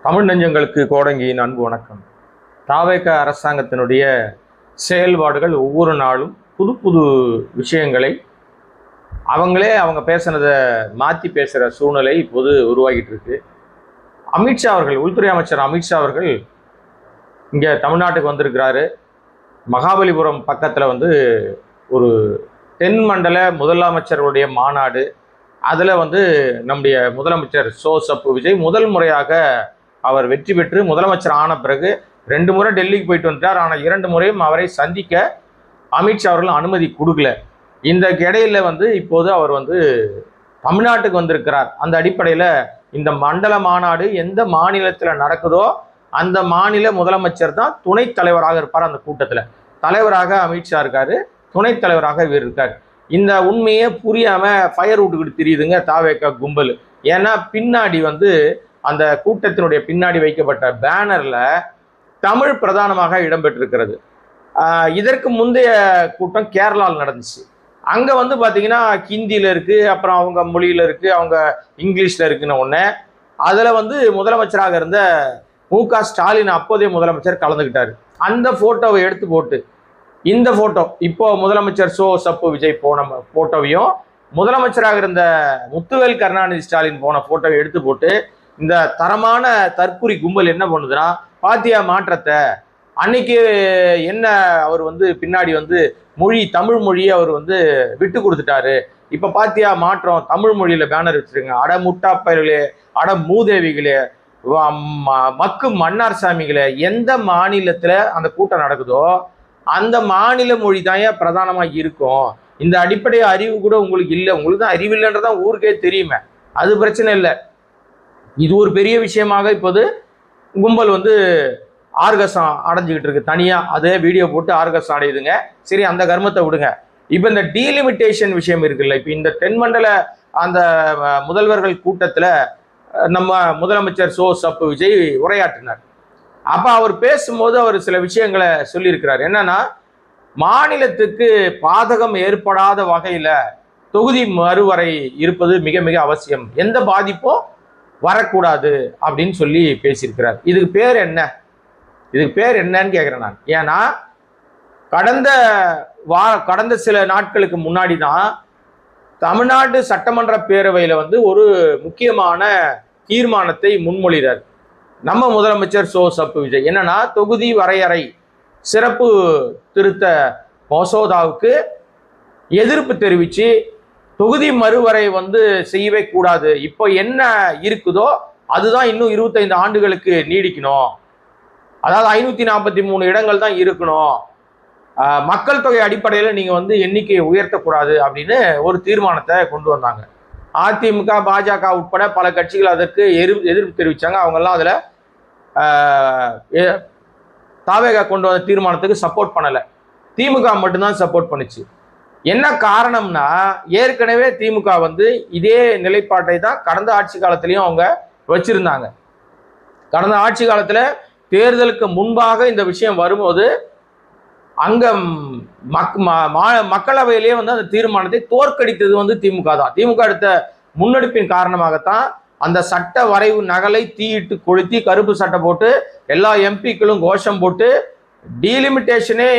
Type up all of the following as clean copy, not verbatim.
தமிழ் நெஞ்சங்களுக்கு கோடங்கியின் அன்பு வணக்கம். தாவேக அரசாங்கத்தினுடைய செயல்பாடுகள் ஒவ்வொரு நாளும் புது புது விஷயங்களை அவங்க பேசுனதை மாற்றி பேசுகிற சூழ்நிலை இப்போது உருவாகிட்டு இருக்கு. அமித்ஷா அவர்கள், உள்துறை அமைச்சர் அமித்ஷா அவர்கள் இங்கே தமிழ்நாட்டுக்கு வந்திருக்கிறாரு. மகாபலிபுரம் பக்கத்தில் ஒரு தென் மண்டல முதலமைச்சர்களுடைய மாநாடு. அதில் நம்முடைய முதலமைச்சர் சோசப்பு விஜய் முதல் முறையாக அவர் வெற்றி பெற்று முதலமைச்சர் ஆன பிறகு 2 முறை டெல்லிக்கு போயிட்டு வந்துட்டார். ஆனால் 2 முறையும் அவரை சந்திக்க அமித்ஷா அவர்கள் அனுமதி கொடுக்கல. இந்த இடையில இப்போது அவர் தமிழ்நாட்டுக்கு வந்திருக்கிறார். அந்த அடிப்படையில் இந்த மண்டல மாநாடு எந்த மாநிலத்தில் நடக்குதோ அந்த மாநில முதலமைச்சர் தான் துணைத் தலைவராக இருப்பார். அந்த கூட்டத்தில் தலைவராக அமித்ஷா இருக்காரு, துணைத் தலைவராக இவர் இருக்கார். இந்த உண்மையே புரியாம ஃபயர் விட்டுக்கிட்டு தெரியுதுங்க தாவேக கும்பல். ஏன்னா பின்னாடி அந்த கூட்டத்தினுடைய பின்னாடி வைக்கப்பட்ட பேனர்ல தமிழ் பிரதானமாக இடம்பெற்றிருக்கிறது. இதற்கு முந்தைய கூட்டம் கேரளாவில் நடந்துச்சு. அங்க பாத்தீங்கன்னா ஹிந்தியில இருக்கு, அப்புறம் அவங்க மொழியில இருக்கு, அவங்க இங்கிலீஷ்ல இருக்குன்னு ஒண்ணு. அதுல முதலமைச்சராக இருந்த மு.க. ஸ்டாலின் அப்போதைய முதலமைச்சர் கலந்துக்கிட்டாரு. அந்த போட்டோவை எடுத்து போட்டு இந்த போட்டோ இப்போ முதலமைச்சர் சோசப்பு விஜய் போன போட்டோவையும் முதலமைச்சராக இருந்த முத்துவேல் கருணாநிதி ஸ்டாலின் போன போட்டோவை எடுத்து போட்டு இந்த தரமான தற்குறி கும்பல் என்ன பண்ணுதுன்னா, பாத்தியா மாற்றத்தை, அன்னைக்கு என்ன அவர் பின்னாடி மொழி தமிழ் மொழியை அவர் விட்டு கொடுத்துட்டாரு, இப்ப பாத்தியா மாற்றம், தமிழ் மொழியில பேனர் வச்சிருங்க, அட முட்டாப்பயர்களே, அட மூதேவிகளே, மக்கு மன்னார் சாமிகளே, எந்த மாநிலத்துல அந்த கூட்டம் நடக்குதோ அந்த மாநில மொழி தான் பிரதானமா இருக்கும். இந்த அடிப்படை அறிவு கூட உங்களுக்கு இல்லை, உங்களுக்கு தான் அறிவு இல்லைன்றதான் ஊருக்கே தெரியுமே, அது பிரச்சனை இல்லை. இது ஒரு பெரிய விஷயமாக இப்போது கும்பல் ஆர்கசம் அடைஞ்சுக்கிட்டு இருக்கு. தனியா அதே வீடியோ போட்டு ஆர்கசம் அடையுதுங்க. சரி, அந்த கர்மத்தை விடுங்க. இப்போ இந்த டீலிமிட்டேஷன் விஷயம் இருக்குல்ல, இப்போ இந்த தென்மண்டல அந்த முதல்வர்கள் கூட்டத்தில் நம்ம முதலமைச்சர் சோசப்பு விஜய் உரையாற்றினார். அப்ப அவர் பேசும்போது அவர் சில விஷயங்களை சொல்லியிருக்கிறார். என்னன்னா, மாநிலத்துக்கு பாதகம் ஏற்படாத வகையில தொகுதி மறுவரை இருப்பது மிக மிக அவசியம், எந்த பாதிப்பும் வரக்கூடாது அப்படின்னு சொல்லி பேசியிருக்கிறார். இதுக்கு பேர் என்ன, இதுக்கு பேர் என்னன்னு கேட்கிறேன் நான். ஏன்னா கடந்த சில நாட்களுக்கு முன்னாடி தான் தமிழ்நாடு சட்டமன்ற பேரவையில ஒரு முக்கியமான தீர்மானத்தை முன்மொழிகிறார் நம்ம முதலமைச்சர் சோசப்பு விஜய். என்னன்னா, தொகுதி வரையறை சிறப்பு திருத்த மசோதாவுக்கு எதிர்ப்பு தெரிவித்து தொகுதி மறுவரை செய்யவே கூடாது, இப்போ என்ன இருக்குதோ அதுதான் இன்னும் 25 ஆண்டுகளுக்கு நீடிக்கணும், அதாவது 543 இடங்கள் தான் இருக்கணும், மக்கள் தொகை அடிப்படையில் நீங்க எண்ணிக்கையை உயர்த்தக்கூடாது அப்படின்னு ஒரு தீர்மானத்தை கொண்டு வந்தாங்க. அதிமுக, பாஜக உட்பட பல கட்சிகள் அதற்கு எதிர்ப்பு தெரிவித்தாங்க. அவங்கெல்லாம் அதில் தாவேகா கொண்டு வந்த தீர்மானத்துக்கு சப்போர்ட் பண்ணலை. திமுக மட்டும்தான் சப்போர்ட் பண்ணுச்சு. என்ன காரணம்னா, ஏற்கனவே திமுக இதே நிலைப்பாட்டை தான் கடந்த ஆட்சி காலத்திலையும் அவங்க வச்சிருந்தாங்க. கடந்த ஆட்சி காலத்தில் தேர்தலுக்கு முன்பாக இந்த விஷயம் வரும்போது அங்க மக்களவையிலேயே அந்த தீர்மானத்தை தோற்கடித்தது திமுக தான். திமுக எடுத்த முன்னெடுப்பின் காரணமாகத்தான் அந்த சட்ட வரைவு நகலை தீயிட்டு கொளுத்தி கருப்பு சட்டை போட்டு எல்லா எம்பிக்களும் கோஷம் போட்டு டீலிமிட்டேஷனே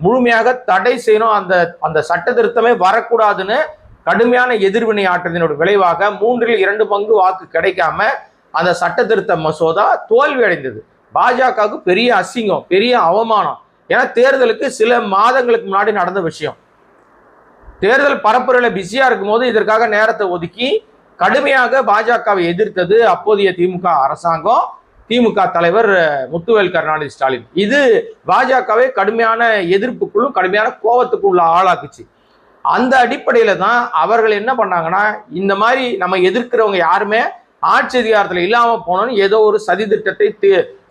முழுமையாக தடை செய்யணும், அந்த சட்ட திருத்தமே வரக்கூடாதுன்னு கடுமையான எதிர்வினை ஆற்றத்தினோட விளைவாக 2/3 பங்கு வாக்கு கிடைக்காம அந்த சட்ட திருத்த மசோதா தோல்வி அடைந்தது. பாஜகவுக்கு பெரிய அசிங்கம், பெரிய அவமானம். ஏன்னா தேர்தலுக்கு சில மாதங்களுக்கு முன்னாடி நடந்த விஷயம். தேர்தல் பரப்புரையில பிஸியா இருக்கும் போது இதற்காக நேரத்தை ஒதுக்கி கடுமையாக பாஜகவை எதிர்த்தது அப்போதைய திமுக அரசாங்கம், திமுக தலைவர் முத்துவேல் கருணாநிதி ஸ்டாலின். இது பாஜகவை கடுமையான எதிர்ப்புக்குள்ளும் கடுமையான கோபத்துக்குள்ள ஆளாக்குச்சு. அந்த அடிப்படையில தான் அவர்கள் என்ன பண்ணாங்கன்னா, இந்த மாதிரி நம்ம எதிர்க்கிறவங்க யாருமே ஆட்சி அதிகாரத்தில் இல்லாம போனோம்னு ஏதோ ஒரு சதி திட்டத்தை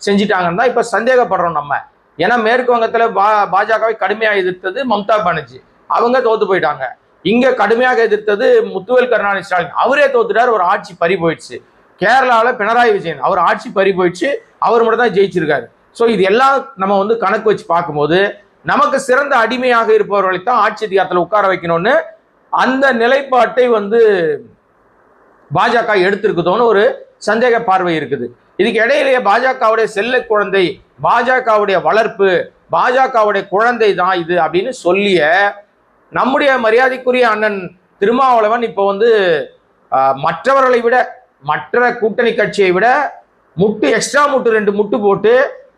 செஞ்சிட்டாங்கன்னு தான் இப்ப சந்தேகப்படுறோம் நம்ம. ஏன்னா மேற்கு வங்கத்துல பாஜகவை கடுமையாக எதிர்த்தது மம்தா பானர்ஜி, அவங்க தோத்து போயிட்டாங்க. இங்க கடுமையாக எதிர்த்தது முத்துவேல் கருணாநிதி ஸ்டாலின், அவரே தோத்துட்டார், ஒரு ஆட்சி பறி போயிடுச்சு. கேரளாவில் பினராயி விஜயன், அவர் ஆட்சி பறி போயிடுச்சு, அவர் மட்டும் தான் ஜெயிச்சிருக்காரு. ஸோ இது எல்லாம் நம்ம கணக்கு வச்சு பார்க்கும்போது நமக்கு சிறந்த அடிமையாக இருப்பவர்களை தான் ஆட்சி அதிகாரத்தில் உட்கார வைக்கணும்னு அந்த நிலைப்பாட்டை பாஜக எடுத்திருக்குதோன்னு ஒரு சந்தேக பார்வை இருக்குது. இதுக்கு இடையிலேயே பாஜகவுடைய செல்ல குழந்தை, பாஜகவுடைய வளர்ப்பு, பாஜகவுடைய குழந்தை தான் இது அப்படின்னு சொல்லிய நம்முடைய மரியாதைக்குரிய அண்ணன் திருமாவளவன் இப்போ வந்து மற்றவர்களை விட, மற்ற கூட்டணி கட்சியை விட முட்டு எக்ஸ்ட்ரா முட்டு 2 முட்டு போட்டு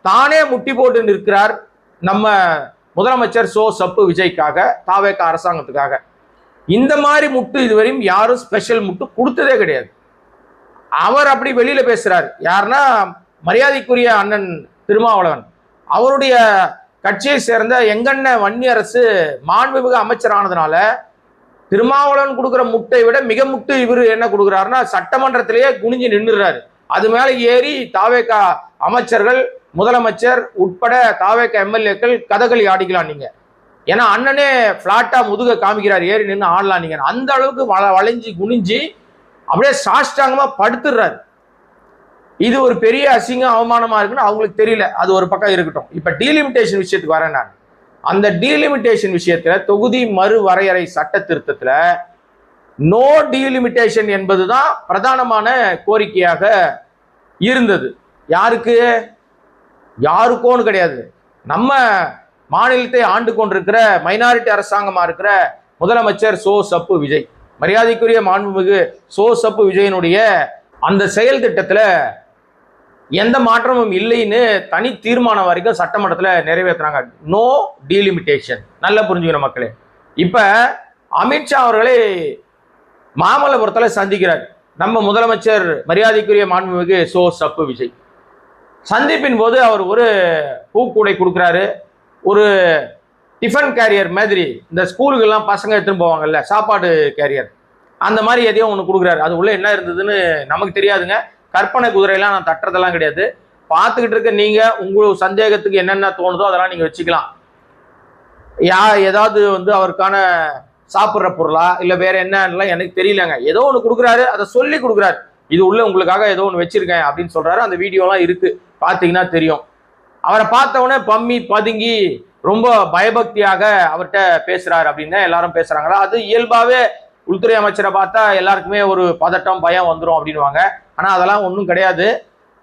தானே முட்டி போட்டு நிற்கிறார் நம்ம முதலமைச்சர் சப்பு விஜய்க்காக, தாவேக அரசாங்கத்துக்காக. இந்த மாதிரி முட்டு இதுவரையும் யாரும் ஸ்பெஷல் முட்டு கொடுத்ததே கிடையாது. அவர் அப்படி வெளியில பேசுறாரு. யாருன்னா மரியாதைக்குரிய அண்ணன் திருமாவளவன். அவருடைய கட்சியை சேர்ந்த எங்கண்ண வன்னியரசு மாண்புமிகு அமைச்சரானதுனால திருமாவளவன் கொடுக்குற முட்டை விட மிக முட்டு இவர் என்ன கொடுக்குறாருன்னா சட்டமன்றத்திலேயே குனிஞ்சு நின்றுறாரு. அது மேல ஏறி தாவேக அமைச்சர்கள், முதலமைச்சர் உட்பட தாவேக எம்எல்ஏக்கள் கதகளி ஆடிக்கலாம் நீங்க. ஏன்னா அண்ணனே பிளாட்டா முதுக காமிக்கிறார், ஏறி நின்று ஆடலாம் நீங்க. அந்த அளவுக்கு வளைஞ்சு குனிஞ்சு அப்படியே சாஷ்டாங்கமா படுத்துடுறாரு. இது ஒரு பெரிய அசிங்கம், அவமானமா இருக்குன்னு அவங்களுக்கு தெரியல. அது ஒரு பக்கம் இருக்கட்டும். இப்ப டீலிமிட்டேஷன் விஷயத்துக்கு வரேன் நான். அந்த டீலிமிட்டேஷன் விஷயத்துல தொகுதி மறுவரையறை சட்ட திருத்தத்துல நோ டீலிமிட்டேஷன் என்பதுதான் பிரதானமான கோரிக்கையாக இருந்தது. யாருக்கு? யாருக்கோன்னு கிடையாது. நம்ம மாநிலத்தை ஆண்டு கொண்டிருக்கிற மைனாரிட்டி அரசாங்கமா இருக்கிற முதலமைச்சர் சப்பு விஜய், மரியாதைக்குரிய மாண்புமிகு சப்பு விஜயனுடைய அந்த செயல் திட்டத்துல எந்த மாற்றமும் இல்லைன்னு தனி தீர்மானம் வரைக்கும் சட்டமன்றத்துல நிறைவேற்றுறாங்க. No delimitation. நல்லா புரிஞ்சுக்கணும் மக்களே. இப்ப அமித்ஷா அவர்களை மாமல்லபுரத்துல சந்திக்கிறார் நம்ம முதலமைச்சர் மரியாதைக்குரிய மாண்புமிகு சப்பு விஜய். சந்திப்பின் போது அவர் ஒரு பூக்கூடை கொடுக்குறாரு. ஒரு டிஃபன் கேரியர் மாதிரி, இந்த ஸ்கூலுக்கெல்லாம் பசங்க எடுத்துன்னு போவாங்கல்ல சாப்பாடு கேரியர், அந்த மாதிரி எதையும் ஒன்று கொடுக்குறாரு. அது உள்ள என்ன இருந்ததுன்னு நமக்கு தெரியாதுங்க. கற்பனை குதிரையெல்லாம் நான் தட்டுறதெல்லாம் கிடையாது. பார்த்துக்கிட்டு இருக்க நீங்க உங்களுக்கு சந்தேகத்துக்கு என்னென்ன தோணுதோ அதெல்லாம் நீங்க வச்சுக்கலாம். ஏதாவது வந்து அவருக்கான சாப்பிட்ற பொருளா இல்லை வேற என்னலாம் எனக்கு தெரியலங்க. ஏதோ ஒன்று கொடுக்குறாரு, அதை சொல்லி கொடுக்குறாரு. இது உள்ள உங்களுக்காக ஏதோ ஒன்று வச்சிருக்கேன் அப்படின்னு சொல்றாரு. அந்த வீடியோலாம் இருக்கு, பார்த்தீங்கன்னா தெரியும். அவரை பார்த்தவொடனே பம்மி பதுங்கி ரொம்ப பயபக்தியாக அவர்கிட்ட பேசுறாரு அப்படின்னு எல்லாரும் பேசுறாங்களா. அது இயல்பாவே உள்துறை அமைச்சரை பார்த்தா எல்லாருக்குமே ஒரு பதட்டம், பயம் வந்துடும் அப்படின்வாங்க. ஆனா அதெல்லாம் ஒன்றும் கிடையாது.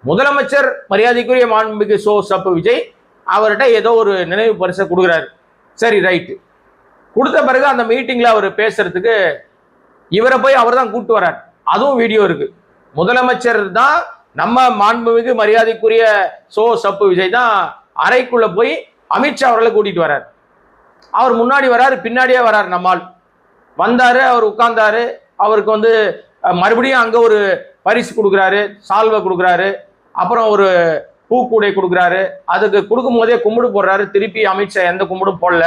முதலமைச்சர் மரியாதைக்குரிய மாண்புமிகு சப்பு விஜய் அவர்கிட்ட ஏதோ ஒரு நினைவு பரிசை கொடுக்குறாரு. சரி, ரைட்டு. கொடுத்த பிறகு அந்த மீட்டிங்ல அவர் பேசுறதுக்கு இவரை போய் அவர் தான் கூப்பிட்டு வர்றார். அதுவும் வீடியோ இருக்கு. முதலமைச்சர் தான் நம்ம மாண்புமிகு மரியாதைக்குரிய சப்பு விஜய் தான் அறைக்குள்ள போய் அமித்ஷா அவர்களை கூட்டிட்டு வர்றார். அவர் முன்னாடி வர்றாரு, பின்னாடியே வர்றாரு. நம்மால் வந்தாரு, அவர் உட்கார்ந்தாரு. அவருக்கு வந்து மறுபடியும் அங்க ஒரு பரிசு கொடுக்குறாரு, சால்வை கொடுக்குறாரு, அப்புறம் ஒரு பூக்கூடை கொடுக்குறாரு. அதுக்கு கொடுக்கும் போதே கும்பிடு போடுறாரு. திருப்பி அமித்ஷா எந்த கும்பிடும் போடல.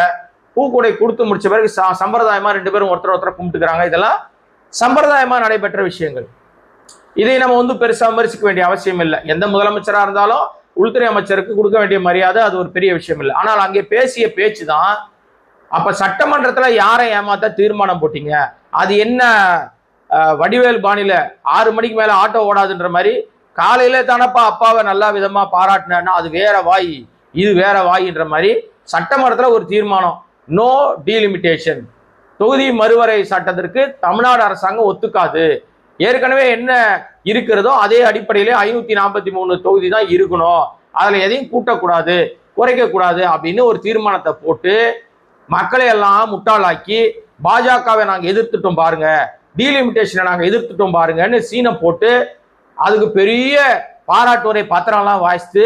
பூக்கூடை கொடுத்து முடிச்ச பிறகு சம்பிரதாயமா 2 பேரும் ஒருத்தர் கும்பிட்டுக்கிறாங்க. இதெல்லாம் சம்பிரதாயமா நடைபெற்ற விஷயங்கள். இதை நம்ம வந்து பெருசா விமர்சிக்க வேண்டிய அவசியம் இல்லை. எந்த முதலமைச்சரா இருந்தாலும் உள்துறை அமைச்சருக்கு கொடுக்க வேண்டிய மரியாதை அது ஒரு பெரிய விஷயம் இல்லை. ஆனால் அங்கே பேசிய பேச்சு தான். அப்ப சட்டமன்றத்துல யாரை ஏமாத்த தீர்மானம் போட்டீங்க? அது என்ன வடிவேல் பாணியில 6 மணிக்கு மேல ஆட்டோ ஓடாதுன்ற மாதிரி காலையில தானப்பா அப்பாவை நல்லா விதமா பாராட்டினா அது வேற வாய், இது வேற வாயின்ற மாதிரி சட்டமன்றத்துல ஒரு தீர்மானம். No delimitation. தொகுதி மறுவரை சட்டத்திற்கு தமிழ்நாடு அரசாங்கம் ஒத்துக்காது. ஏற்கனவே என்ன இருக்கிறதோ அதே அடிப்படையிலே 543 தொகுதி தான் இருக்கணும், அதுல எதையும் கூட்டக்கூடாது, குறைக்கக்கூடாது அப்படின்னு ஒரு தீர்மானத்தை போட்டு மக்களை எல்லாம் முட்டாளாக்கி பாஜகவை நாங்க எதிர்த்துட்டோம் பாருங்க, டீலிமிட்டேஷனை நாங்க எதிர்த்துட்டோம் பாருங்கன்னு சீனை போட்டு அதுக்கு பெரிய பாராட்டுரை பத்திரம்லாம் வாசித்து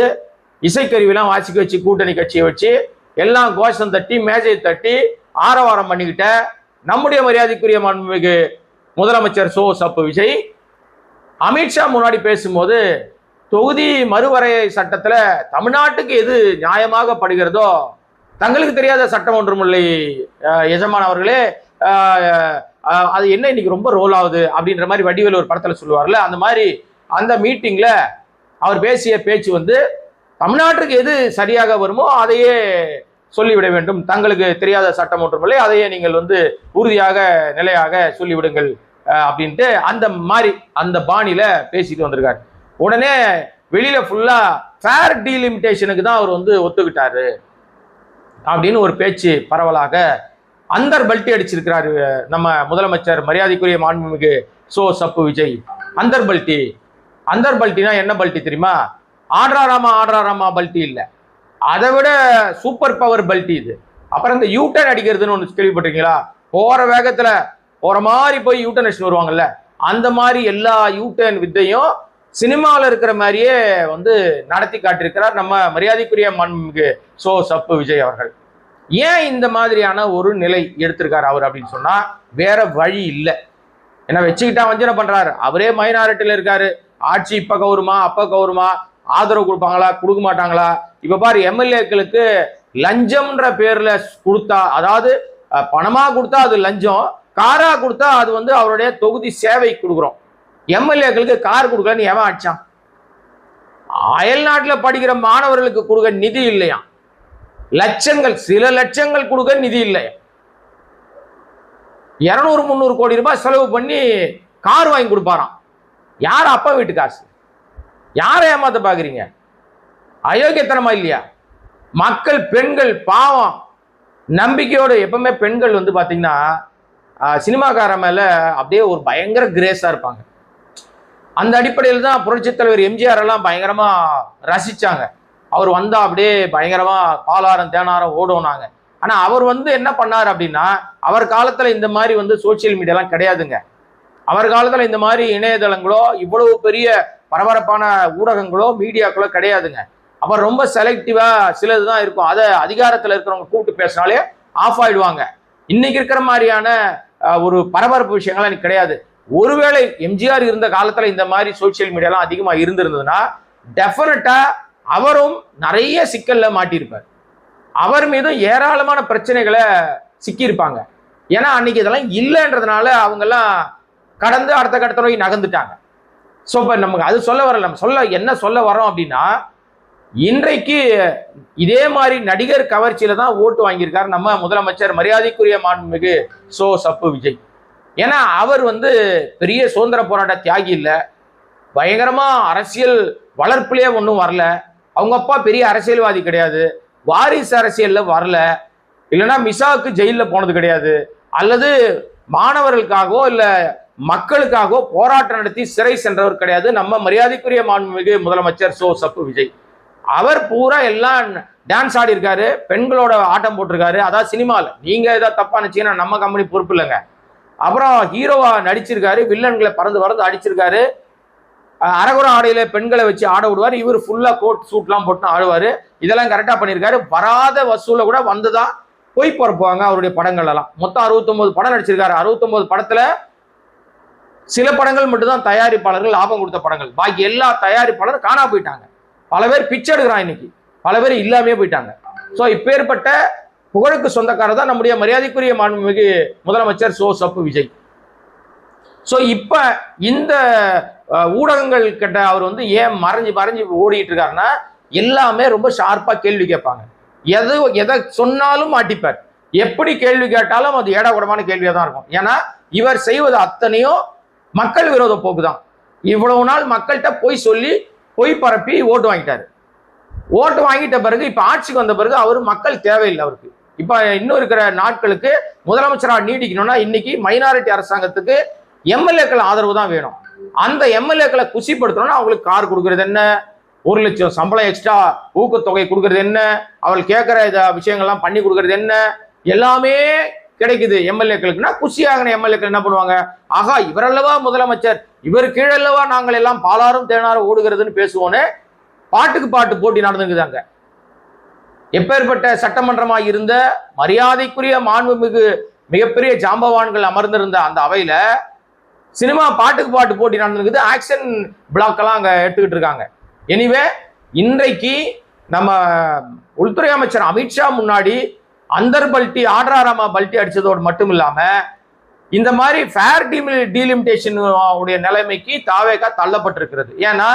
இசைக்கருவிலாம் வாசிக்க வச்சு கூட்டணி கட்சியை வச்சு எல்லாம் கோஷம் தட்டி மேஜை தட்டி ஆரவாரம் பண்ணிக்கிட்ட நம்முடைய மரியாதைக்குரிய மாண்புமிகு முதலமைச்சர் சப்பு விஜய் அமித்ஷா முன்னாடி பேசும்போது தொகுதி மறுவரையை சட்டத்துல தமிழ்நாட்டுக்கு எது நியாயமாக படுகிறதோ தங்களுக்கு தெரியாத சட்டம் ஒன்றும் இல்லை எஜமான் அவர்களே, அது என்ன இன்னைக்கு ரொம்ப ரோல் ஆகுது அப்படின்ற மாதிரி வடிவேல் ஒரு படத்துல சொல்லுவார்ல, அந்த மாதிரி அந்த மீட்டிங்ல அவர் பேசிய பேச்சு வந்து தமிழ்நாட்டுக்கு எது சரியாக வருமோ அதையே சொல்லிவிட வேண்டும், தங்களுக்கு தெரியாத சட்டம் ஒன்றுமில்லை, அதையே நீங்கள் வந்து உறுதியாக நிலையாக சொல்லிவிடுங்கள் அப்படின்ட்டு அந்த மாதிரி அந்த பாணியில பேசிட்டு வந்திருக்காரு. உடனே வெளியில ஃபுல்லா ஃபேர் டீலிமிட்டேஷனுக்கு தான் அவர் வந்து ஒத்துக்கிட்டாரு அப்படின்னு ஒரு பேச்சு பரவலாக அந்தர் பல்ட்டி அடிச்சிருக்கிறாரு நம்ம முதலமைச்சர் மரியாதைக்குரிய மாண்புமிகு சப்பு விஜய். அந்தர் பல்ட்டி அந்தர் பல்ட்டினா என்ன பல்ட்டி தெரியுமா? ஆடுறாராமா பல்ட்டி இல்லை, அதை விட சூப்பர் பவர் பல்ட்டி இது. அப்புறம் இந்த யூட்டன் அடிக்கிறதுன்னு ஒன்று கேள்விப்பட்டிருக்கீங்களா? போற வேகத்துல போற மாதிரி போய் யூட்டன் அடிச்சுட்டு வருவாங்கல்ல, அந்த மாதிரி எல்லா யூட்டன் வித்தையும் சினிமாவில் இருக்கிற மாதிரியே வந்து நடத்தி காட்டியிருக்கிறார் நம்ம மரியாதைக்குரிய மாண்புமிகு சோ சப்பு விஜய் அவர்கள். ஏன் இந்த மாதிரியான ஒரு நிலை எடுத்திருக்காரு அவர் அப்படின்னு சொன்னா வேற வழி இல்லை. ஏன்னா வச்சுக்கிட்டா வஞ்சனை பண்றாரு. அவரே மைனாரிட்டியில இருக்காரு. ஆட்சி இப்ப கவுருமா அப்ப கவுருமா, ஆதரவு கொடுப்பாங்களா கொடுக்க மாட்டாங்களா? இப்ப பாரு, எம்எல்ஏக்களுக்கு லஞ்சம்ன்ற பேர்ல கொடுத்தா, அதாவது பணமா கொடுத்தா அது லஞ்சம், காரா கொடுத்தா அது வந்து அவருடைய தொகுதி சேவை கொடுக்குறோம். எம்எல்ஏக்களுக்கு கார் கொடுக்கலன்னு எவன் ஆச்சான்? அயல் நாட்டில் படிக்கிற மாணவர்களுக்கு கொடுக்க நிதி இல்லையா? லட்சங்கள், சில லட்சங்கள் கொடுக்க நிதி இல்லையா? 200-300 கோடி ரூபாய் செலவு பண்ணி கார் வாங்கி கொடுப்பாராம். யார் அப்பா வீட்டு காசு? யாரை ஏமாத்த பாக்குறீங்க? அயோக்கியத்தனமா இல்லையா? மக்கள், பெண்கள் பாவம் நம்பிக்கையோடு எப்பவுமே பெண்கள் வந்து பாத்தீங்கன்னா சினிமாக்கார மேல அப்படியே ஒரு பயங்கர கிரேஸா இருப்பாங்க. அந்த அடிப்படையில் தான் புரட்சித் தலைவர் எம்ஜிஆர் எல்லாம் பயங்கரமா ரசிச்சாங்க. அவர் வந்தா அப்படியே பயங்கரமா பாலாரம் தேனாரம் ஓடுனாங்க. ஆனா அவர் வந்து என்ன பண்ணார் அப்படின்னா, அவர் காலத்துல இந்த மாதிரி வந்து சோசியல் மீடியாலாம் கிடையாதுங்க. அவர் காலத்துல இந்த மாதிரி இணையதளங்களோ இவ்வளவு பெரிய பரபரப்பான ஊடகங்களோ மீடியாக்களோ கிடையாதுங்க. அப்ப ரொம்ப செலக்டிவா சிலதுதான் இருக்கும். அதை அதிகாரத்துல இருக்கிறவங்க கூப்பிட்டு பேசினாலே ஆஃப் ஆயிடுவாங்க. இன்னைக்கு இருக்கிற மாதிரியான ஒரு பரபரப்பு விஷயங்கள்லாம் எனக்கு கிடையாது. ஒருவேளை எம்ஜிஆர் இருந்த காலத்துல இந்த மாதிரி சோசியல் மீடியாலாம் அதிகமா இருந்திருந்ததுன்னா டெஃபினட்டா அவரும் நிறைய சிக்கல்ல மாட்டியிருப்பார். அவர் மீதும் ஏராளமான பிரச்சனைகளை சிக்கியிருப்பாங்க. ஏன்னா அன்னைக்கு இதெல்லாம் இல்லைன்றதுனால அவங்க எல்லாம் கடந்து அடுத்த கட்டத்தை நோக்கி நகர்ந்துட்டாங்க. ஸோ இப்போ நமக்கு அது சொல்ல வரல. நம்ம என்ன சொல்ல வரோம் அப்படின்னா, இன்றைக்கு இதே மாதிரி நடிகர் கவர்ச்சியில தான் ஓட்டு வாங்கியிருக்காரு நம்ம முதலமைச்சர் மரியாதைக்குரிய மாண்புமிகு சோ சப்பு விஜய். ஏன்னா அவர் வந்து பெரிய சுதந்திர போராட்ட தியாகி இல்லை, பயங்கரமா அரசியல் வளர்ப்புலயே ஒன்றும் வரல. அவங்க அப்பா பெரிய அரசியல்வாதி கிடையாது, வாரிசு அரசியல்ல வரல, இல்லைன்னா மிசாவுக்கு ஜெயில போனது கிடையாது, அல்லது மாணவர்களுக்காகவோ இல்ல மக்களுக்காகவோ போராட்டம் நடத்தி சிறை சென்றவர் கிடையாது நம்ம மரியாதைக்குரிய மாண்புமிகு முதலமைச்சர் சோ சப்பு விஜய். அவர் பூரா எல்லாம் டான்ஸ் ஆடி இருக்காரு, பெண்களோட ஆட்டம் போட்டிருக்காரு. அதாவது சினிமாவில் நீங்க ஏதாவது தப்பா நினைச்சீங்கன்னா நம்ம கம்பெனி பொறுப்பு இல்லைங்க. அப்புறம் ஹீரோவா நடிச்சிருக்காரு, வில்லன்களை பறந்து பறந்து அடிச்சிருக்காரு, அரகுர ஆடையில பெண்களை வச்சு ஆட விடுவார், இவர் ஃபுல்லா கோட் சூட்லாம் போட்டு ஆடுவாரு. இதெல்லாம் கரெக்டா பண்ணியிருக்காரு. வராத வசூல கூட வந்துதான் போய் பரப்புவாங்க அவருடைய படங்கள் எல்லாம். மொத்தம் 69 படம் நடிச்சிருக்காரு. 69 படத்துல சில படங்கள் மட்டும்தான் தயாரிப்பாளர்கள் லாபம் கொடுத்த படங்கள், பாக்கி எல்லா தயாரிப்பாளரும் காணா போயிட்டாங்க. பல பேர் பிச்சை எடுக்கிறான் இன்னைக்கு, பல பேர் இல்லாமே போயிட்டாங்க. ஸோ இப்பேற்பட்ட புகழுக்கு சொந்தக்காரர் தான் நம்முடைய மரியாதைக்குரிய மாண்புமிகு முதலமைச்சர் சோ சப்பு விஜய். ஸோ இப்ப இந்த ஊடகங்கள் கிட்ட அவர் வந்து ஏன் மறைஞ்சு ஓடிட்டு இருக்காருன்னா, எல்லாமே ரொம்ப ஷார்ப்பா கேள்வி கேட்பாங்க. எதை சொன்னாலும் மாட்டிப்பார். எப்படி கேள்வி கேட்டாலும் அது ஏடா கூடமான கேள்வியா தான் இருக்கும். ஏன்னா இவர் செய்வது அத்தனையும் மக்கள் விரோத போக்கு தான். இவ்வளவு நாள் மக்கள்கிட்ட போய் சொல்லி பொய் பரப்பி ஓட்டு வாங்கிட்டாரு. ஓட்டு வாங்கிட்ட பிறகு இப்ப ஆட்சிக்கு வந்த பிறகு அவரு மக்கள் தேவையில்லை அவருக்கு. இப்ப இன்னும் இருக்கிற நாட்களுக்கு முதலமைச்சராக நீடிக்கணும்னா இன்னைக்கு மைனாரிட்டி அரசாங்கத்துக்கு எம்எல்ஏக்கள் ஆதரவு தான் வேணும். அந்த எம்எல்ஏக்களை குசிப்படுத்தணும்னா அவங்களுக்கு கார் கொடுக்கறது என்ன, 1 லட்சம் சம்பளம் எக்ஸ்ட்ரா ஊக்கத்தொகை கொடுக்கறது என்ன, அவள் கேட்கிற விஷயங்கள்லாம் பண்ணி கொடுக்கறது என்ன, எல்லாமே கிடைக்குது எம்எல்ஏக்களுக்குன்னா குசியாகின எம்எல்ஏக்கள் என்ன பண்ணுவாங்க, ஆகா இவரல்லவா முதலமைச்சர், இவர் கீழல்லவா நாங்கள் எல்லாம் பாலாரும் தேனாரும் ஓடுகிறதுன்னு பேசுவோன்னு பாட்டுக்கு பாட்டு போட்டி நடந்துக்குதாங்க. எப்பேற்பட்ட சட்டமன்றமா இருந்த மரியாதைக்குரிய மாண்புமிகு மிகப்பெரிய ஜாம்பவான்கள் அமர்ந்திருந்த அந்த அவையில சினிமா பாட்டுக்கு பாட்டு போட்டி நடந்துருக்குது. ஆக்ஷன் பிளாக் எல்லாம் அங்க எடுத்துக்கிட்டு இருக்காங்க. எனிவே இன்றைக்கு நம்ம உள்துறை அமைச்சர் அமித்ஷா முன்னாடி அந்தர் பல்ட்டி ஆடுறாராமா பல்ட்டி அடிச்சதோடு மட்டும் இல்லாம இந்த மாதிரி ஃபேர் டீலிமிட்டேஷன் உடைய நிலைமைக்கு தாவேகா தள்ளப்பட்டிருக்கிறது. ஏன்னா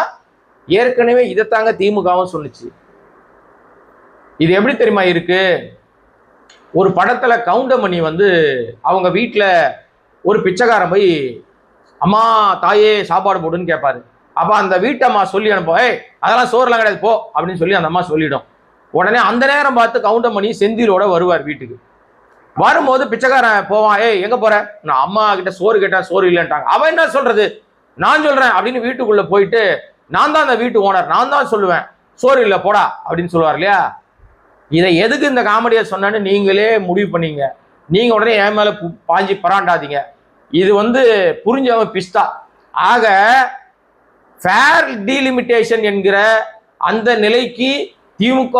ஏற்கனவே இதைத்தாங்க திமுகவும் சொல்லுச்சு. இது எப்படி தெரியுமா இருக்கு, ஒரு படத்துல கவுண்டமணி வந்து அவங்க வீட்டுல ஒரு பிச்சைக்காரன் போய் அம்மா தாயே சாப்பாடு போடுன்னு கேட்பாரு. அப்ப அந்த வீட்டம்மா சொல்லி அனுப்ப, அதெல்லாம் சோறுலாம் கிடையாது போ அப்படின்னு சொல்லி அந்த அம்மா சொல்லிடும். உடனே அந்த நேரம் பார்த்து கவுண்டமணி செந்திலோட வருவார் வீட்டுக்கு. வரும்போது பிச்சைக்காரன் போவான், எங்க போற, நான் அம்மா கிட்ட சோறு கேட்டா சோறு இல்லைன்ட்டாங்க. அவன் என்ன சொல்றது, நான் சொல்றேன் அப்படின்னு வீட்டுக்குள்ள போயிட்டு நான் தான் அந்த வீட்டு ஓனர், நான் தான் சொல்லுவேன், சோறு இல்லை போடா அப்படின்னு சொல்லுவார் இல்லையா. இதை எதுக்கு இந்த காமெடியை சொன்னேன்னு நீங்களே முடிவு பண்ணீங்க. நீங்க உடனே என் மேல பாஞ்சி பராண்டாதீங்க. இது புரிஞ்சவன் பிஸ்தா. ஆக ஃபேர் டீலிமிட்டேஷன் என்கிற அந்த நிலைக்கு திமுக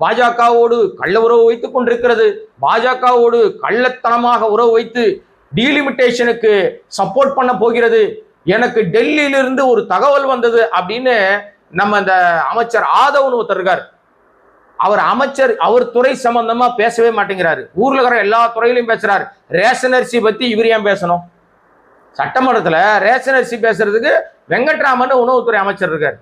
பாஜகவோடு கள்ள உறவு வைத்துக் கொண்டிருக்கிறது. பாஜகவோடு கள்ளத்தனமாக உறவு வைத்து டீலிமிட்டேஷனுக்கு சப்போர்ட் பண்ண போகிறது. எனக்கு டெல்லியிலிருந்து ஒரு தகவல் வந்தது அப்படின்னு நம்ம இந்த அமைச்சர் ஆதவன் ஒருத்தர் இருக்கார். அவர் துறை சம்பந்தமா பேசவே மாட்டேங்கிறாரு. ஊர்ல இருக்கிற எல்லா துறையிலையும் பேசுறாரு. ரேஷன் அரிசி பத்தி இவர் ஏன் பேசணும்? சட்டமன்றத்துல ரேஷன் அரிசி பேசுறதுக்கு வெங்கட்ராமன் உணவுத்துறை அமைச்சர் இருக்காரு.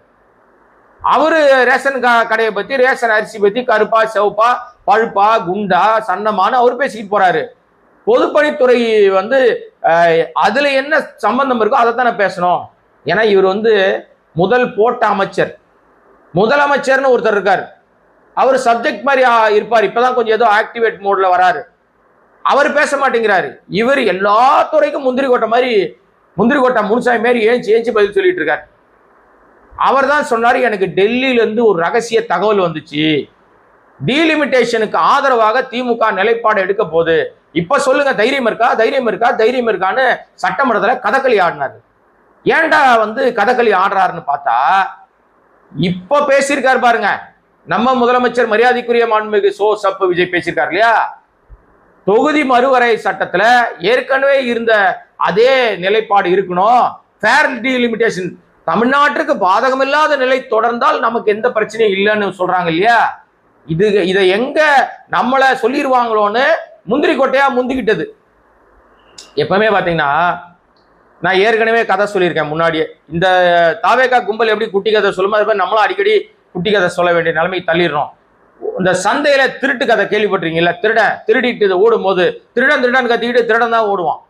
அவரு ரேஷன் கடையை பத்தி, ரேஷன் அரிசி பத்தி கருப்பா செவப்பா பழுப்பா குண்டா சன்னமான அவர் பேசிக்கிட்டு போறாரு. பொதுப்பணித்துறை அதுல என்ன சம்பந்தம் இருக்கோ அதைத்தானே பேசணும். ஏன்னா இவர் முதல் போட்ட அமைச்சர், முதலமைச்சர்னு ஒருத்தர் இருக்காரு. அவர் சப்ஜெக்ட் மாதிரி இருப்பார். இப்பதான் கொஞ்சம் ஏதோ ஆக்டிவேட் மோட்ல வராரு. அவர் பேச மாட்டேங்கிறாரு. இவர் எல்லா துறைக்கும் முந்திரி கொட்டை முனுசாமி மாரி ஏஞ்சி பதில் சொல்லிட்டு இருக்காரு. அவர் தான் சொன்னாரு, எனக்கு டெல்லியில இருந்து ஒரு ரகசிய தகவல் வந்துச்சு, டீலிமிட்டேஷனுக்கு ஆதரவாக திமுக நிலைப்பாடு எடுக்க போகுது. இப்ப சொல்லுங்க, தைரியம் இருக்கான்னு சட்டமன்றத்துல கதகளி ஆடினாரு. ஏன்டா கதகளி ஆடுறாருன்னு பார்த்தா இப்ப பேசியிருக்காரு பாருங்க. நம்ம முதலமைச்சர் மரியாதைக்குரிய மாண்புமிகு சோ சப்பு விஜய் பேசியிருக்காரு இல்லையா. தொகுதி மறுவரை சட்டத்துல ஏற்கனவே இருந்த அதே நிலைப்பாடு இருக்கணும். ஃபேர் டீலிமிட்டேஷன் தமிழ்நாட்டுக்கு பாதகமில்லாத நிலை தொடர்ந்தால் நமக்கு எந்த பிரச்சனையும் இல்லைன்னு சொல்றாங்க இல்லையா. இதை எங்க நம்மள சொல்லிடுவாங்களோன்னு முந்திரி கொட்டையா முந்திக்கிட்டது. எப்பவுமே பாத்தீங்கன்னா, நான் ஏற்கனவே கதை சொல்லியிருக்கேன் முன்னாடியே. இந்த தாவேகா கும்பல் எப்படி குட்டி கதை சொல்லுமோ அது மாதிரி நம்மளும் அடிக்கடி குட்டி கதை சொல்ல வேண்டிய நிலைமைக்கு தள்ளிடுறோம். இந்த சந்தையில திருட்டு கதை கேள்விப்பட்டிருக்கீங்களா? திருடிட்டு ஓடும் போது திருடன் கத்திக்கிட்டு திருடன் தான் ஓடுவான்.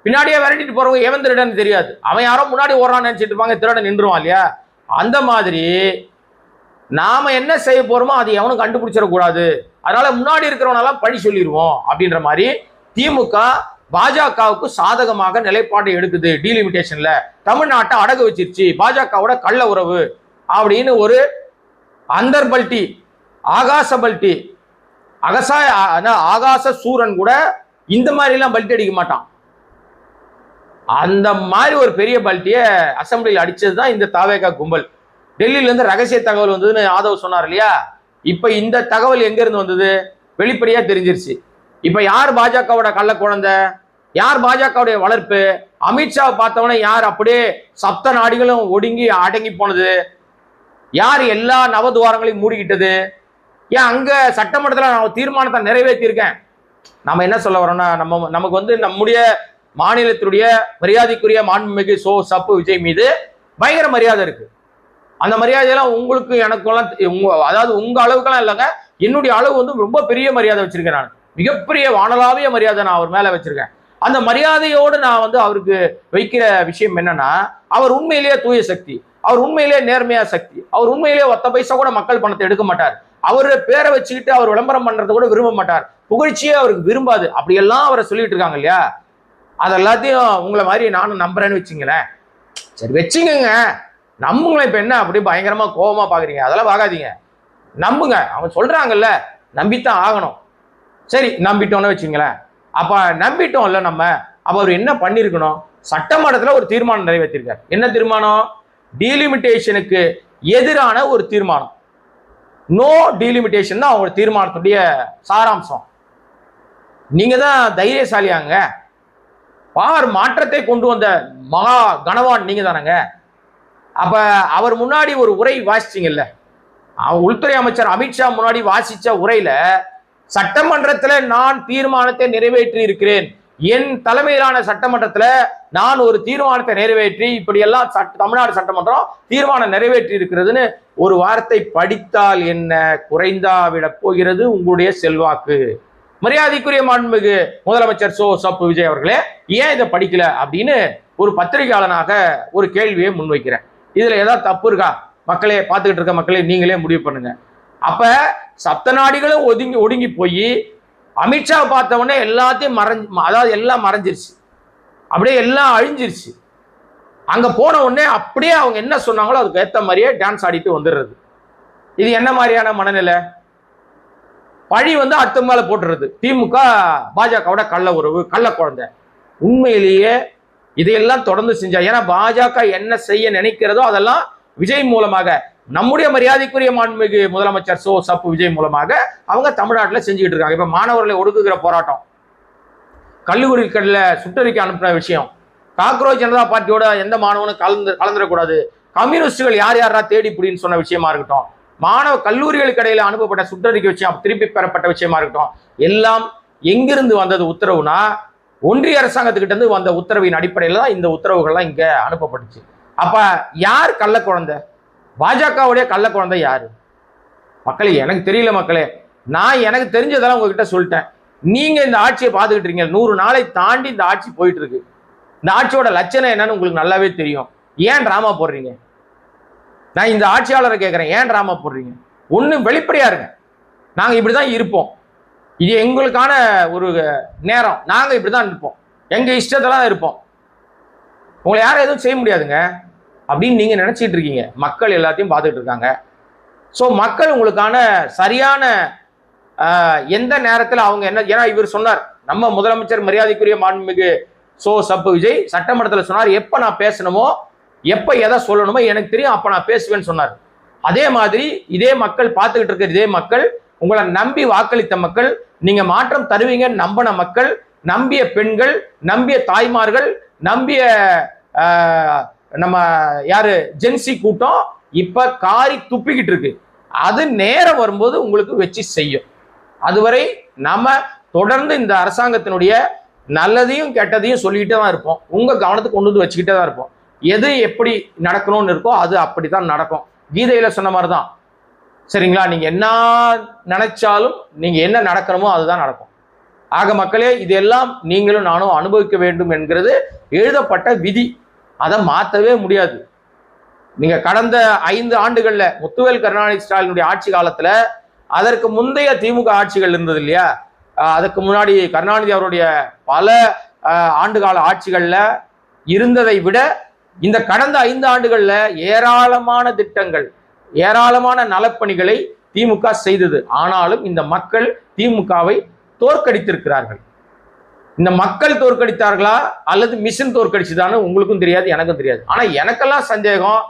பின்னாடியே விரட்டிட்டு போறவங்க எவன் திருடன் தெரியாது. அவன் யாரோ முன்னாடி ஓடுறான்னு நினைச்சிட்டு இருப்பாங்க, திருடன் நின்றுவான் இல்லையா. அந்த மாதிரி நாம என்ன செய்ய போறோமோ அது எவனும் கண்டுபிடிச்சிடக்கூடாது. அதனால முன்னாடி இருக்கிறவனெல்லாம் பழி சொல்லிடுவோம் அப்படின்ற மாதிரி திமுக பாஜகவுக்கு சாதகமாக நிலைப்பாடு எடுக்குது. டீலிமிட்டேஷன்ல தமிழ்நாட்டை அடகு வச்சிருச்சு, பாஜகவோட கள்ள உறவு அப்படின்னு ஒரு அந்தர் பல்ட்டி, ஆகாச பல்ட்டி, ஆகாச சூரன் கூட இந்த மாதிரி எல்லாம் பல்ட்டி அடிக்க மாட்டான். அந்த மாதிரி ஒரு பெரிய பல்ட்டிய அசம்பிளியில் அடிச்சதுதான் இந்த தாவேகா கும்பல். டெல்லியில இருந்து ரகசிய தகவல் வந்ததுன்னு ஆதவ் சொன்னார் இல்லையா. இப்ப இந்த தகவல் எங்க இருந்து வந்தது? வெளிப்படையா தெரிஞ்சிருச்சு. இப்ப யார் பாஜகவோட கள்ள குழந்தை, யார் பாஜகவுடைய வளர்ப்பு? அமித்ஷாவை பார்த்தவன யார் அப்படியே சப்த நாடிகளும் ஒடுங்கி அடங்கி போனது? யார் எல்லா நவதுவாரங்களையும் மூடிக்கிட்டது? ஏன் அங்க சட்டமன்றத்தில் நான் தீர்மானத்தை நிறைவேற்றியிருக்கேன். நம்ம என்ன சொல்ல வரோம்னா, நமக்கு நம்முடைய மாநிலத்தினுடைய மரியாதைக்குரிய மாண்புமிகு சோ சப்பு விஜய் மீது பயங்கர மரியாதை இருக்கு. அந்த மரியாதையெல்லாம் உங்களுக்கு எனக்குலாம் அதாவது உங்க அளவுக்கெல்லாம் இல்லைங்க, என்னுடைய அளவு ரொம்ப பெரிய மரியாதை வச்சிருக்கேன். நான் மிகப்பெரிய வானலாவிய மரியாதை நான் அவர் மேல வச்சிருக்கேன். அந்த மரியாதையோடு நான் அவருக்கு வைக்கிற விஷயம் என்னன்னா, அவர் உண்மையிலேயே தூய சக்தி, அவர் உண்மையிலேயே நேர்மையா சக்தி, அவர் உண்மையிலேயே 10 பைசா கூட மக்கள் பணத்தை எடுக்க மாட்டார். அவரு பேரை வச்சுக்கிட்டு அவர் விளம்பரம் பண்றதை கூட விரும்ப மாட்டார். புகழ்ச்சியே அவருக்கு விரும்பாது. அப்படியெல்லாம் அவரை சொல்லிட்டு இருக்காங்க இல்லையா. அதெல்லாத்தையும் உங்களை மாதிரி நானும் நம்புறேன்னு வச்சுங்களேன். சரி வச்சுங்க, நம்புங்களேன். இப்ப என்ன அப்படி பயங்கரமா கோபமா பாக்குறீங்க? அதெல்லாம் பார்க்காதீங்க, நம்புங்க. அவங்க சொல்றாங்கல்ல, நம்பித்தான் ஆகணும். சரி நம்பிட்டோம்னு வச்சுங்களேன். அப்ப நம்பிட்டோம் இல்ல நம்ம, அப்ப அவர் என்ன பண்ணிருக்கணும்? சட்டமன்றத்துல ஒரு தீர்மானம் நிறைவேற்றிருக்காரு. என்ன தீர்மானம்? டீலிமிட்டேஷனுக்கு எதிரான ஒரு தீர்மானம். நோ டீலிமிட்டேஷன் தான் அவங்க தீர்மானத்துடைய சாராம்சம். நீங்க தான் தைரியசாலியாங்க. பார் மாற்றத்தை கொண்டு வந்த மகா கனவான் நீங்க தானங்க. அப்ப அவர் முன்னாடி ஒரு உரை வாசிச்சிங்கல்ல, உள்துறை அமைச்சர் அமித்ஷா முன்னாடி வாசிச்ச உரையில சட்டமன்றத்துல நான் தீர்மானத்தை நிறைவேற்றி இருக்கிறேன், என் தலைமையிலான சட்டமன்றத்துல நான் ஒரு தீர்மானத்தை நிறைவேற்றி இப்படியெல்லாம் தமிழ்நாடு சட்டமன்றம் தீர்மானம் நிறைவேற்றி இருக்கிறதுன்னு ஒரு வார்த்தை படித்தால் என்ன குறைந்தா விட போகிறது உங்களுடைய செல்வாக்கு? மரியாதைக்குரிய மாண்புமிகு முதலமைச்சர் சோ சப்பு விஜய் அவர்களே, ஏன் இதை படிக்கல அப்படின்னு ஒரு பத்திரிகையாளனாக ஒரு கேள்வியை முன்வைக்கிறேன். இதுல ஏதாவது தப்பு இருக்கா? மக்களே, பார்த்துக்கிட்டு இருக்க மக்களே, நீங்களே முடிவு பண்ணுங்க. அப்ப சப்த நாடிகளும் ஒடுங்கி போய் அமித்ஷா பார்த்தவொடனே எல்லாத்தையும் எல்லாம் மறைஞ்சிருச்சு, அப்படியே எல்லாம் அழிஞ்சிருச்சு. அங்க போன உடனே அப்படியே அவங்க என்ன சொன்னாங்களோ அதுக்கு ஏற்ற மாதிரியே டான்ஸ் ஆடிட்டு வந்துடுறது. இது என்ன மாதிரியான மனநிலை? பழி அடுத்த மேல போட்டுறது. திமுக பாஜகவோட கள்ள உறவு, கள்ள குழந்தை. உண்மையிலேயே இதையெல்லாம் தொடர்ந்து செஞ்சா, ஏன்னா பாஜக என்ன செய்ய நினைக்கிறதோ அதெல்லாம் விஜய் மூலமாக, நம்முடைய மரியாதைக்குரிய மாண்புமிகு முதலமைச்சர் சோ சப்பு விஜய் மூலமாக அவங்க தமிழ்நாட்டில் செஞ்சுக்கிட்டு இருக்காங்க. இப்ப மாணவர்களை ஒடுக்குகிற போராட்டம், கல்லூரிகளில் சுட்டறிக்கை அனுப்பின விஷயம், காக்ரோச் ஜனதா பார்ட்டியோட எந்த மாணவனும் கலந்துடக்கூடாது, கம்யூனிஸ்டுகள் யார் யாரா தேடி பிடின்னு சொன்ன விஷயமா இருக்கட்டும், மாணவ கல்லூரிகளுக்கு இடையில அனுப்பப்பட்ட சுற்றறிக்கை விஷயம், திருப்பி பெறப்பட்ட விஷயமா இருக்கட்டும், எல்லாம் எங்கிருந்து வந்தது உத்தரவுனா ஒன்றிய அரசாங்கத்துக்கிட்ட இருந்து வந்த உத்தரவின் அடிப்படையில் தான் இந்த உத்தரவுகள்லாம் இங்க அனுப்பப்பட்டுச்சு. அப்ப யார் கள்ள குழந்தை? பாஜகவுடைய கள்ள குழந்தை யாரு? மக்களே, எனக்கு தெரியல மக்களே. நான் எனக்கு தெரிஞ்சதெல்லாம் உங்ககிட்ட சொல்லிட்டேன். நீங்க இந்த ஆட்சியை பார்த்துக்கிட்டு இருக்கீங்க. 100 நாளை தாண்டி இந்த ஆட்சி போயிட்டு இருக்கு. இந்த ஆட்சியோட லட்சணம் என்னன்னு உங்களுக்கு நல்லாவே தெரியும். ஏன் டிராமா போடுறீங்க? நான் இந்த ஆட்சியாளரை கேட்கிறேன், ஏன் டிராமா போடுறீங்க? ஒண்ணு வெளிப்படையா இருங்க. நாங்க இப்படிதான் இருப்போம், இது எங்களுக்கான ஒரு நேரம், நாங்க இப்படிதான் இருப்போம், எங்க இஷ்டத்தெல்லாம் இருப்போம், உங்களை யாரும் எதுவும் செய்ய முடியாதுங்க அப்படின்னு நீங்க நினைச்சிட்டு இருக்கீங்க. மக்கள் எல்லாத்தையும் பார்த்துட்டு இருக்காங்க. ஸோ மக்கள் உங்களுக்கான சரியான எந்த நேரத்தில் அவங்க என்ன, ஏன்னா இவர் சொன்னார், நம்ம முதலமைச்சர் மரியாதைக்குரிய மாண்புமிகு சோ சப்பு விஜய் சட்டமன்றத்தில் சொன்னார், எப்ப நான் பேசணுமோ எப்ப எதை சொல்லணுமோ எனக்கு தெரியும், அப்ப நான் பேசுவேன்னு சொன்னார். அதே மாதிரி இதே மக்கள் பார்த்துக்கிட்டு இருக்கிற இதே மக்கள், உங்களை நம்பி வாக்களித்த மக்கள், நீங்க மாற்றம் தருவீங்கன்னு நம்பின மக்கள், நம்பிய பெண்கள், நம்பிய தாய்மார்கள், நம்பிய நம்ம யாரு ஜென்சி கூட்டம் இப்ப காரி துப்பிக்கிட்டு இருக்கு. அது நேரம் வரும்போது உங்களுக்கு வச்சு செய்யும். அதுவரை நம்ம தொடர்ந்து இந்த அரசாங்கத்தினுடைய நல்லதையும் கெட்டதையும் சொல்லிக்கிட்டே தான் இருப்போம். உங்க கவனத்துக்கு கொண்டு வந்து வச்சுக்கிட்டே தான் இருப்போம். எது எப்படி நடக்கணும்னு இருக்கோ அது அப்படித்தான் நடக்கும். கீதையில சொன்ன மாதிரிதான், சரிங்களா? நீங்க என்ன நினைச்சாலும் நீங்க என்ன நடக்கணுமோ அதுதான் நடக்கும். ஆக மக்களே, இதெல்லாம் நீங்களும் நானும் அனுபவிக்க வேண்டும் என்கிறது எழுதப்பட்ட விதி. அதை மாற்றவே முடியாது. நீங்க கடந்த 5 ஆண்டுகள்ல முத்துவேல் கருணாநிதி ஸ்டாலினுடைய ஆட்சி காலத்துல, அதற்கு முந்தைய திமுக ஆட்சிகள் இருந்தது இல்லையா, அதுக்கு முன்னாடி கருணாநிதி அவருடைய பல ஆண்டுகால ஆட்சிகள்ல இருந்ததை விட இந்த கடந்த 5 ஆண்டுகள்ல ஏராளமான திட்டங்கள், ஏராளமான நலப்பணிகளை திமுக செய்தது. ஆனாலும் இந்த மக்கள் திமுகவை தோற்கடித்திருக்கிறார்கள். இந்த மக்கள் தோற்கடித்தார்களா அல்லது மிஷின் தோற்கடிச்சுதான்னு உங்களுக்கும் தெரியாது, எனக்கும் தெரியாது. ஆனா எனக்கெல்லாம் சந்தேகம்,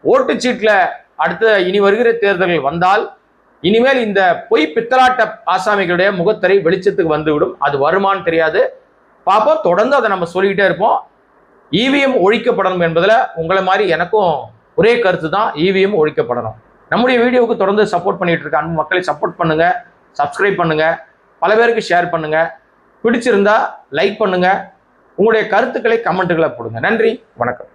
ஓட்டுச்சீட்டுல அடுத்த இனி வருகிற தேர்தல்கள் வந்தால் இனிமேல் இந்த பொய் பித்தலாட்ட ஆசாமிகளுடைய முகத்திரை வெளிச்சத்துக்கு வந்துவிடும். அது வருமானு தெரியாது, பார்ப்போம். தொடர்ந்து அதை நம்ம சொல்லிக்கிட்டே இருப்போம். இவிஎம் ஒழிக்கப்படணும் என்பதுல உங்களை மாதிரி எனக்கும் ஒரே கருத்து தான், இவிஎம் ஒழிக்கப்படணும். நம்முடைய வீடியோவுக்கு தொடர்ந்து சப்போர்ட் பண்ணிட்டு இருக்க அன்பு மக்களை சப்போர்ட் பண்ணுங்க, சப்ஸ்கிரைப் பண்ணுங்க, பல பேருக்கு ஷேர் பண்ணுங்க, பிடிச்சிருந்தா லைக் பண்ணுங்க, உங்களுடைய கருத்துக்களை கமெண்ட்டுகளை போடுங்க. நன்றி, வணக்கம்.